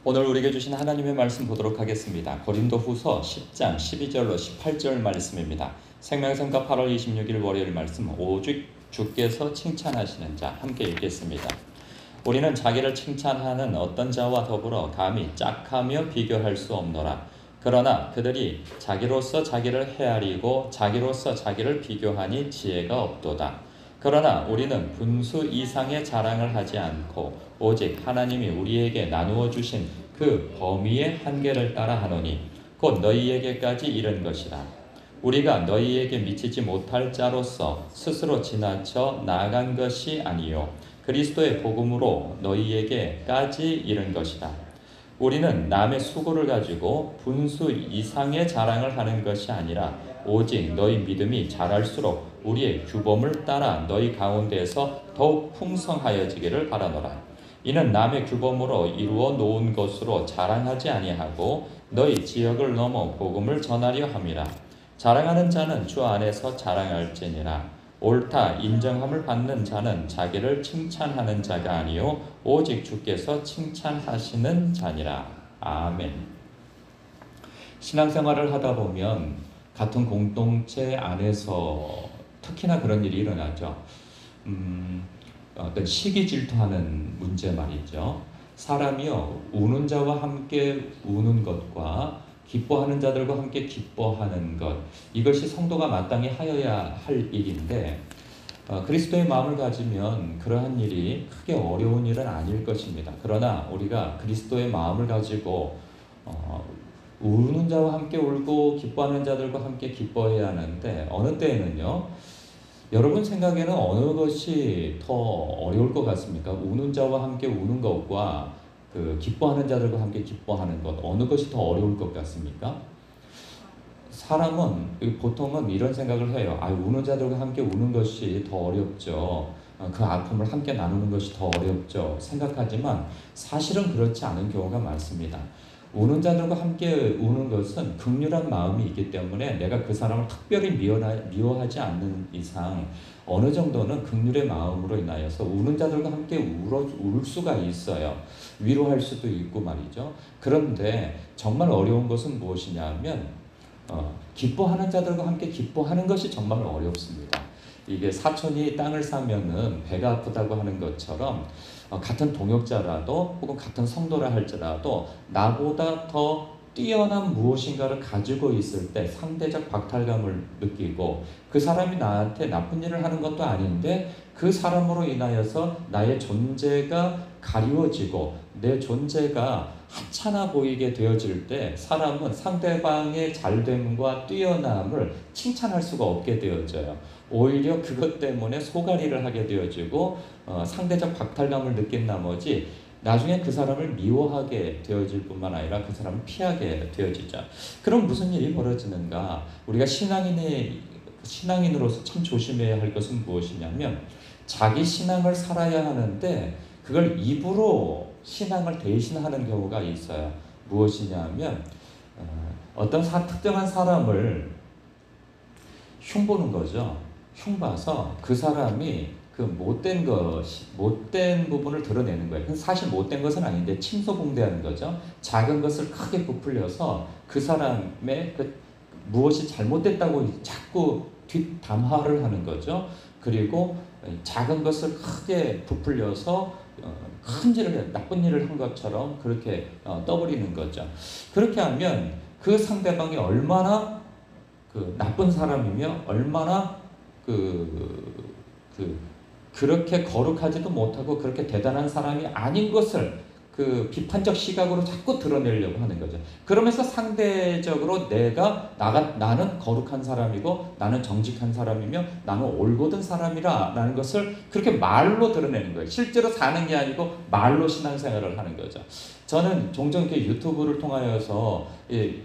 오늘 우리에게 주신 하나님의 말씀 보도록 하겠습니다. 고린도후서 10장 12절로 18절 말씀입니다. 생명샘과 8월 26일 월요일 말씀, 오직 주께서 칭찬하시는 자, 함께 읽겠습니다. 우리는 자기를 칭찬하는 어떤 자와 더불어 감히 짝하며 비교할 수 없노라. 그러나 그들이 자기로서 자기를 헤아리고 자기로서 자기를 비교하니 지혜가 없도다. 그러나 우리는 분수 이상의 자랑을 하지 않고 오직 하나님이 우리에게 나누어 주신 그 범위의 한계를 따라 하노니 곧 너희에게까지 이른 것이라. 우리가 너희에게 미치지 못할 자로서 스스로 지나쳐 나아간 것이 아니요 그리스도의 복음으로 너희에게까지 이른 것이다. 우리는 남의 수고를 가지고 분수 이상의 자랑을 하는 것이 아니라 오직 너희 믿음이 자랄수록 우리의 규범을 따라 너희 가운데에서 더욱 풍성하여지기를 바라노라. 이는 남의 규범으로 이루어 놓은 것으로 자랑하지 아니하고 너희 지역을 넘어 복음을 전하려 함이라. 자랑하는 자는 주 안에서 자랑할지니라. 옳다 인정함을 받는 자는 자기를 칭찬하는 자가 아니요 오직 주께서 칭찬하시는 자니라. 아멘. 신앙생활을 하다 보면 같은 공동체 안에서 특히나 그런 일이 일어나죠. 어떤 시기 질투하는 문제 말이죠. 사람이요 우는 자와 함께 우는 것과 기뻐하는 자들과 함께 기뻐하는 것, 이것이 성도가 마땅히 하여야 할 일인데 그리스도의 마음을 가지면 그러한 일이 크게 어려운 일은 아닐 것입니다. 그러나 우리가 그리스도의 마음을 가지고 우는 자와 함께 울고 기뻐하는 자들과 함께 기뻐해야 하는데 어느 때에는요, 여러분 생각에는 어느 것이 더 어려울 것 같습니까? 우는 자와 함께 우는 것과 기뻐하는 자들과 함께 기뻐하는 것, 어느 것이 더 어려울 것 같습니까? 사람은 보통은 이런 생각을 해요. 우는 자들과 함께 우는 것이 더 어렵죠. 그 아픔을 함께 나누는 것이 더 어렵죠. 생각하지만 사실은 그렇지 않은 경우가 많습니다. 우는 자들과 함께 우는 것은 긍휼한 마음이 있기 때문에 내가 그 사람을 특별히 미워하지 않는 이상 어느 정도는 긍휼의 마음으로 인하여서 우는 자들과 함께 울 수가 있어요. 위로할 수도 있고 말이죠. 그런데 정말 어려운 것은 무엇이냐면 기뻐하는 자들과 함께 기뻐하는 것이 정말 어렵습니다. 이게 사촌이 땅을 사면은 배가 아프다고 하는 것처럼 같은 동역자라도 혹은 같은 성도라 할지라도 나보다 더 뛰어난 무엇인가를 가지고 있을 때 상대적 박탈감을 느끼고 그 사람이 나한테 나쁜 일을 하는 것도 아닌데 그 사람으로 인하여서 나의 존재가 가리워지고 내 존재가 하찮아 보이게 되어질 때 사람은 상대방의 잘됨과 뛰어남을 칭찬할 수가 없게 되어져요. 오히려 그것 때문에 소가리를 하게 되어지고 상대적 박탈감을 느낀 나머지 나중에 그 사람을 미워하게 되어질 뿐만 아니라 그 사람을 피하게 되어지죠. 그럼 무슨 일이 벌어지는가? 우리가 신앙인으로서 참 조심해야 할 것은 무엇이냐면 자기 신앙을 살아야 하는데 그걸 입으로 신앙을 대신하는 경우가 있어요. 무엇이냐면 어떤 특정한 사람을 흉보는 거죠. 흉봐서 그 사람이 그 못된 부분을 드러내는 거예요. 사실 못된 것은 아닌데 침소봉대하는 거죠. 작은 것을 크게 부풀려서 그 사람의 무엇이 잘못됐다고 자꾸 뒷담화를 하는 거죠. 그리고 작은 것을 크게 부풀려서 나쁜 일을 한 것처럼 그렇게 떠버리는 거죠. 그렇게 하면 그 상대방이 얼마나 나쁜 사람이며 얼마나 그렇게 거룩하지도 못하고 그렇게 대단한 사람이 아닌 것을 비판적 시각으로 자꾸 드러내려고 하는 거죠. 그러면서 상대적으로 나는 거룩한 사람이고 나는 정직한 사람이며 나는 올곧은 사람이라는 것을 그렇게 말로 드러내는 거예요. 실제로 사는 게 아니고 말로 신앙생활을 하는 거죠. 저는 종종 이렇게 유튜브를 통하여서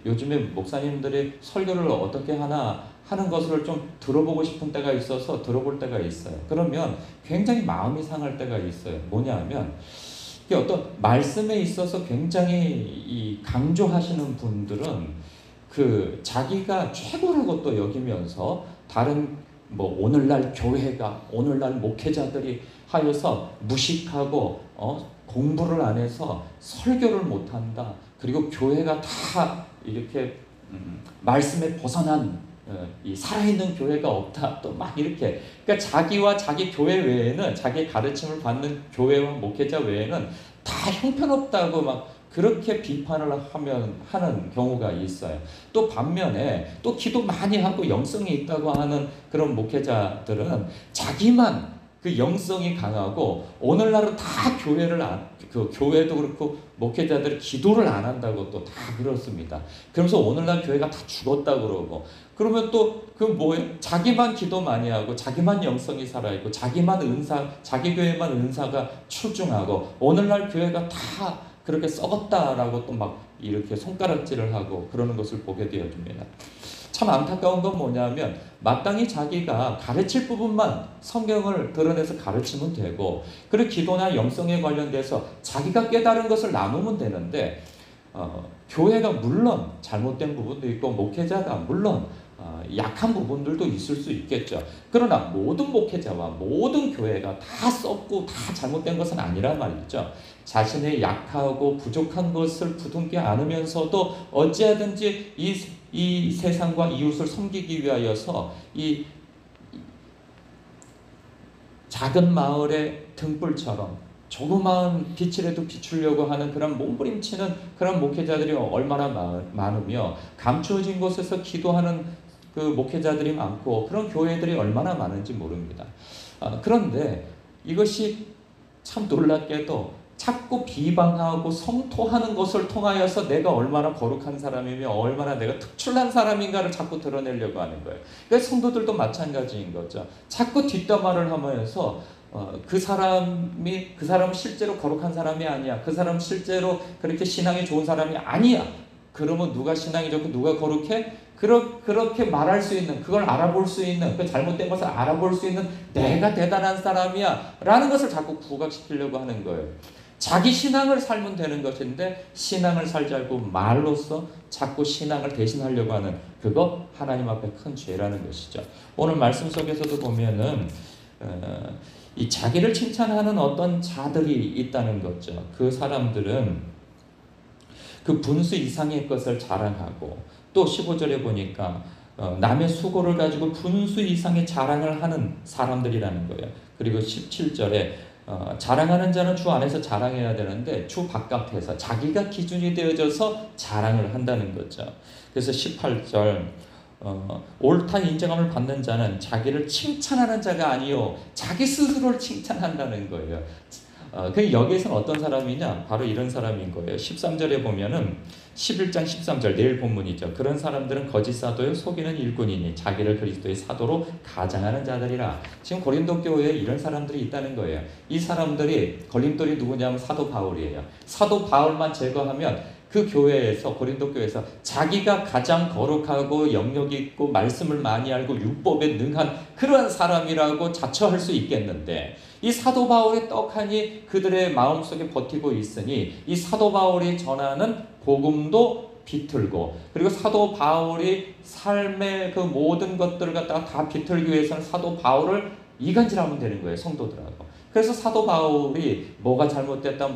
요즘에 목사님들이 설교를 어떻게 하는 것을 좀 들어보고 싶은 때가 있어서 들어볼 때가 있어요. 그러면 굉장히 마음이 상할 때가 있어요. 뭐냐면 어떤 말씀에 있어서 굉장히 강조하시는 분들은 자기가 최고라고 또 여기면서 다른 오늘날 교회가 오늘날 목회자들이 하여서 무식하고 공부를 안 해서 설교를 못한다. 그리고 교회가 다 이렇게 말씀에 벗어난 이 살아있는 교회가 없다. 또 막 이렇게, 그러니까 자기와 자기 교회 외에는, 자기 가르침을 받는 교회와 목회자 외에는 다 형편없다고 막 그렇게 비판을 하는 경우가 있어요. 또 반면에 또 기도 많이 하고 영성이 있다고 하는 그런 목회자들은 자기만 그 영성이 강하고 오늘날은 다 교회도 그렇고 목회자들이 기도를 안 한다고 또 다 그렇습니다. 그러면서 오늘날 교회가 다 죽었다 그러고, 그러면 또 그 뭐예요? 자기만 기도 많이 하고 자기만 영성이 살아있고 자기만 은사, 자기 교회만 은사가 출중하고 오늘날 교회가 다 그렇게 썩었다라고 또 막 이렇게 손가락질을 하고 그러는 것을 보게 되어집니다. 참 안타까운 건 뭐냐면 마땅히 자기가 가르칠 부분만 성경을 드러내서 가르치면 되고, 그리고 기도나 영성에 관련돼서 자기가 깨달은 것을 나누면 되는데 교회가 물론 잘못된 부분도 있고 목회자가 물론 약한 부분들도 있을 수 있겠죠. 그러나 모든 목회자와 모든 교회가 다 썩고 다 잘못된 것은 아니란 말이죠. 자신의 약하고 부족한 것을 부둥켜 안으면서도 어찌하든지 이 세상과 이웃을 섬기기 위하여서 이 작은 마을의 등불처럼 조그마한 빛이라도 비추려고 하는 그런 몸부림치는 그런 목회자들이 얼마나 많으며, 감추어진 곳에서 기도하는 그 목회자들이 많고 그런 교회들이 얼마나 많은지 모릅니다. 그런데 이것이 참 놀랍게도 자꾸 비방하고 성토하는 것을 통하여서 내가 얼마나 거룩한 사람이며 얼마나 내가 특출난 사람인가를 자꾸 드러내려고 하는 거예요. 그러니까 성도들도 마찬가지인 거죠. 자꾸 뒷담화를 하면서 그 사람은 실제로 거룩한 사람이 아니야. 그 사람은 실제로 그렇게 신앙이 좋은 사람이 아니야. 그러면 누가 신앙이 좋고 누가 거룩해? 그렇게 말할 수 있는, 그걸 알아볼 수 있는, 그 잘못된 것을 알아볼 수 있는 내가 대단한 사람이야 라는 것을 자꾸 부각시키려고 하는 거예요. 자기 신앙을 살면 되는 것인데 신앙을 살자고 말로써 자꾸 신앙을 대신하려고 하는, 그거 하나님 앞에 큰 죄라는 것이죠. 오늘 말씀 속에서도 보면은 이 자기를 칭찬하는 어떤 자들이 있다는 거죠. 그 사람들은 그 분수 이상의 것을 자랑하고, 또 15절에 보니까 남의 수고를 가지고 분수 이상의 자랑을 하는 사람들이라는 거예요. 그리고 17절에 자랑하는 자는 주 안에서 자랑해야 되는데 주 바깥에서 자기가 기준이 되어져서 자랑을 한다는 거죠. 그래서 18절 옳다 인정함을 받는 자는 자기를 칭찬하는 자가 아니요 자기 스스로를 칭찬한다는 거예요. 그 여기에서는 어떤 사람이냐? 바로 이런 사람인 거예요. 13절에 보면은 11장 13절 내일 본문이죠. 그런 사람들은 거짓 사도요 속이는 일꾼이니 자기를 그리스도의 사도로 가장하는 자들이라. 지금 고린도 교회에 이런 사람들이 있다는 거예요. 이 사람들이 걸림돌이 누구냐면 사도 바울이에요. 사도 바울만 제거하면 그 교회에서, 고린도 교회에서 자기가 가장 거룩하고 영역 있고 말씀을 많이 알고 율법에 능한 그러한 사람이라고 자처할 수 있겠는데, 이 사도 바울이 떡하니 그들의 마음속에 버티고 있으니 이 사도 바울이 전하는 복음도 비틀고, 그리고 사도 바울이 삶의 그 모든 것들을 갖다가 다 비틀기 위해서는 사도 바울을 이간질하면 되는 거예요, 성도들하고. 그래서 사도 바울이 뭐가 잘못됐다,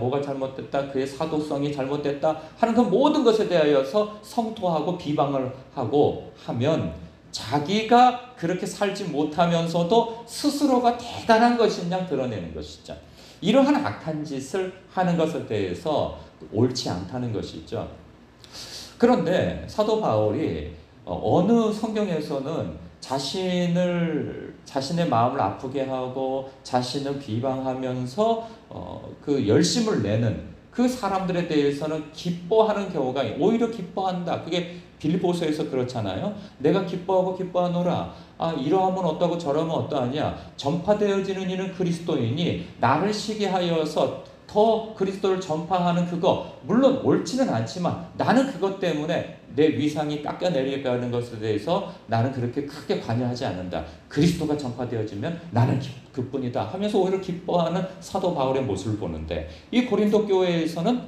그의 사도성이 잘못됐다 하는 그 모든 것에 대하여서 성토하고 비방을 하고 하면 자기가 그렇게 살지 못하면서도 스스로가 대단한 것인 양 드러내는 것이죠. 이러한 악한 짓을 하는 것에 대해서 옳지 않다는 것이죠. 그런데 사도 바울이 어느 성경에서는 자신의 마음을 아프게 하고 자신을 비방하면서 그 열심을 내는 그 사람들에 대해서는 기뻐하는 경우가, 오히려 기뻐한다. 그게 빌립보서에서 그렇잖아요. 내가 기뻐하노라. 이러하면 어떠고 저러면 어떠하냐. 전파되어지는 이는 그리스도이니 나를 시기하여서 더 그리스도를 전파하는 그거 물론 옳지는 않지만 나는 그것 때문에 내 위상이 깎여내려가는 것에 대해서 나는 그렇게 크게 관여하지 않는다. 그리스도가 전파되어지면 나는 그뿐이다 하면서 오히려 기뻐하는 사도 바울의 모습을 보는데, 이 고린도 교회에서는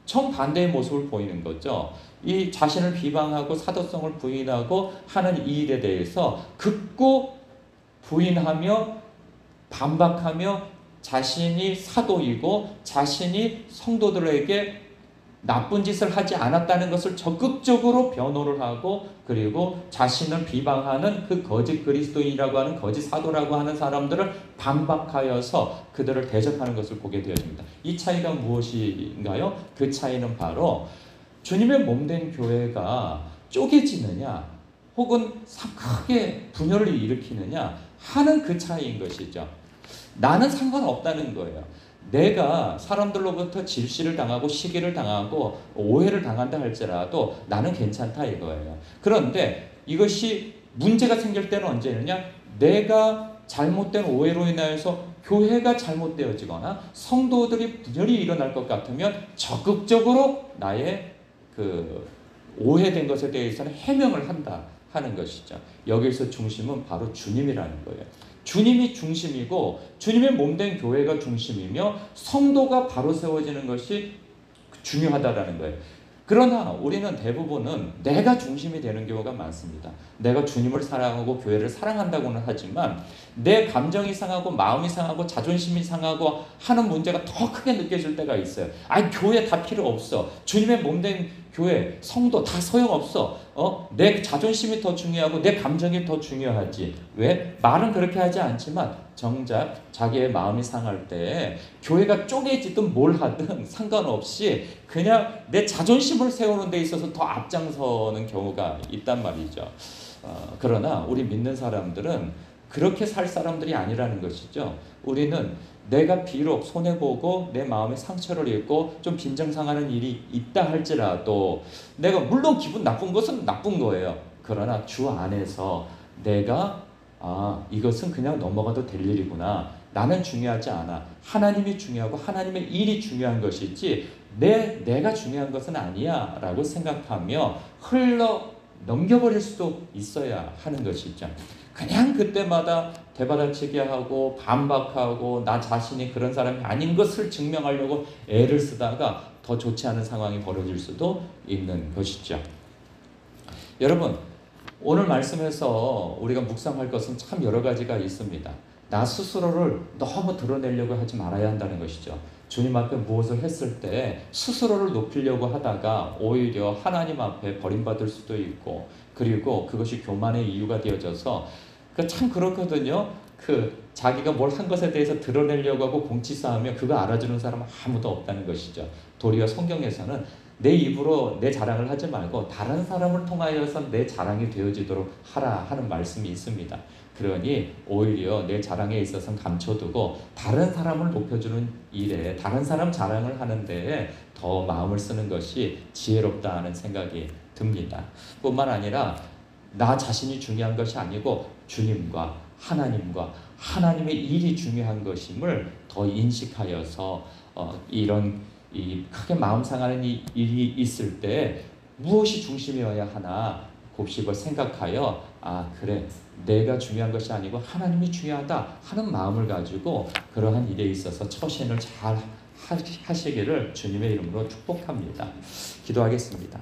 정반대의 모습을 보이는 거죠. 이 자신을 비방하고 사도성을 부인하고 하는 이 일에 대해서 극구 부인하며 반박하며 자신이 사도이고 자신이 성도들에게 나쁜 짓을 하지 않았다는 것을 적극적으로 변호를 하고 그리고 자신을 비방하는 그 거짓 그리스도인이라고 하는 거짓 사도라고 하는 사람들을 반박하여서 그들을 대적하는 것을 보게 되어집니다. 이 차이가 무엇인가요? 그 차이는 바로 주님의 몸된 교회가 쪼개지느냐 혹은 크게 분열을 일으키느냐 하는 그 차이인 것이죠. 나는 상관없다는 거예요. 내가 사람들로부터 질시를 당하고 시기를 당하고 오해를 당한다 할지라도 나는 괜찮다 이거예요. 그런데 이것이 문제가 생길 때는 언제느냐? 내가 잘못된 오해로 인하여서 교회가 잘못되어지거나 성도들이 분열이 일어날 것 같으면 적극적으로 나의 그 오해된 것에 대해서는 해명을 한다 하는 것이죠. 여기서 중심은 바로 주님이라는 거예요. 주님이 중심이고 주님의 몸된 교회가 중심이며 성도가 바로 세워지는 것이 중요하다라는 거예요. 그러나 우리는 대부분은 내가 중심이 되는 경우가 많습니다. 내가 주님을 사랑하고 교회를 사랑한다고는 하지만 내 감정이 상하고 마음이 상하고 자존심이 상하고 하는 문제가 더 크게 느껴질 때가 있어요. 아니 교회 다 필요 없어. 주님의 몸된 교회, 성도 다 소용없어. 내 자존심이 더 중요하고 내 감정이 더 중요하지. 왜? 말은 그렇게 하지 않지만 정작 자기의 마음이 상할 때 교회가 쪼개지든 뭘 하든 상관없이 그냥 내 자존심을 세우는 데 있어서 더 앞장서는 경우가 있단 말이죠. 그러나 우리 믿는 사람들은 그렇게 살 사람들이 아니라는 것이죠. 우리는 내가 비록 손해보고 내 마음에 상처를 입고 좀 빈정상하는 일이 있다 할지라도 내가 물론 기분 나쁜 것은 나쁜 거예요. 그러나 주 안에서 내가 이것은 그냥 넘어가도 될 일이구나. 나는 중요하지 않아. 하나님이 중요하고 하나님의 일이 중요한 것이지 내가 중요한 것은 아니야 라고 생각하며 넘겨버릴 수도 있어야 하는 것이죠. 그냥 그때마다 대받아치기 하고 반박하고 나 자신이 그런 사람이 아닌 것을 증명하려고 애를 쓰다가 더 좋지 않은 상황이 벌어질 수도 있는 것이죠. 여러분, 오늘 말씀에서 우리가 묵상할 것은 참 여러 가지가 있습니다. 나 스스로를 너무 드러내려고 하지 말아야 한다는 것이죠. 주님 앞에 무엇을 했을 때 스스로를 높이려고 하다가 오히려 하나님 앞에 버림받을 수도 있고 그리고 그것이 교만의 이유가 되어져서 참 그렇거든요. 자기가 뭘 한 것에 대해서 드러내려고 하고 공치 쌓으면 그거 알아주는 사람은 아무도 없다는 것이죠. 도리어 성경에서는 내 입으로 내 자랑을 하지 말고 다른 사람을 통하여서 내 자랑이 되어지도록 하라 하는 말씀이 있습니다. 그러니 오히려 내 자랑에 있어서는 감춰두고 다른 사람을 높여주는 일에 다른 사람 자랑을 하는 데에 더 마음을 쓰는 것이 지혜롭다 하는 생각이 듭니다. 뿐만 아니라 나 자신이 중요한 것이 아니고 주님과 하나님과 하나님의 일이 중요한 것임을 더 인식하여서 이런 크게 마음 상하는 일이 있을 때 무엇이 중심이어야 하나 곱씹어 생각하여 그래 내가 중요한 것이 아니고 하나님이 중요하다 하는 마음을 가지고 그러한 일에 있어서 처신을 잘 하시기를 주님의 이름으로 축복합니다. 기도하겠습니다.